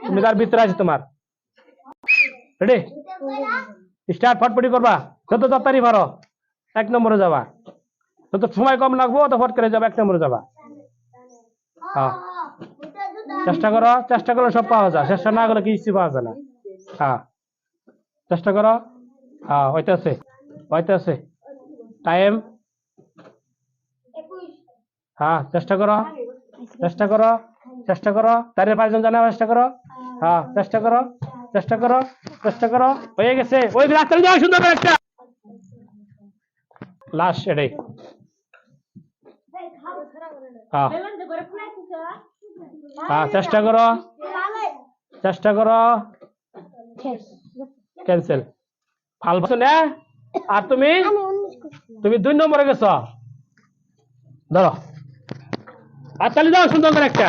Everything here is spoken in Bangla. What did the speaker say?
তুমি তার ভিতরে আছে তোমার রেডি স্টার্ট ফটফটি করবা যত তাড়াতাড়ি পারো 1 নম্বরে যাবা যত সময় কম লাগবো তো ফট করে যাবা 1 নম্বরে যাবা হ্যাঁ চেষ্টা করো সব পাওয়া যায় চেষ্টা না করলে কিছু পাওয়া যায় না হ্যাঁ চেষ্টা করো হ্যাঁ হইতেছে টাইম হ্যাঁ চেষ্টা করো তারে 5 জন জানার চেষ্টা করো হয়ে গেছে ওই রাস্তায় যাও সুন্দর করে একটা লাস্ট এটাই হ্যাঁ চেষ্টা করো ক্যান্সেল ফাল না আর তুমি 2 নম্বরে গেছো ধরো আর তাহলে যাও সুন্দর করে একটা